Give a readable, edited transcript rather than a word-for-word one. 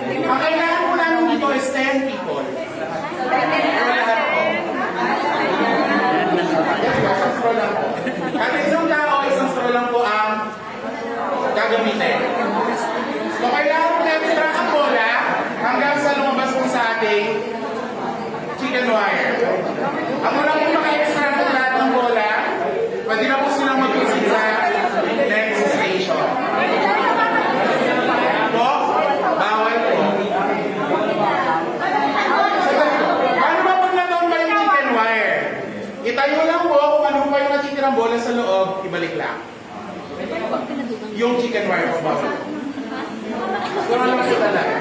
Ang kailangan po namin dito is 10 people. Lahat po. Isang straw lang po. At isang tao, isang straw lang po ang gagamitin. So kailangan po natin ang bola hanggang sa lumabas po sa ating chicken wire. Ang unang po maka-extra po lahat ng bola, pwede na po silang mag-proceed sa next station. Po? Bawal po. Ano ba pag nanoon ba yung chicken wire? Itayo lang po kung ano pa yung natitirang bola sa loob, ibalik lang. Yung chicken wire po bawal. Siguro lang po talaga.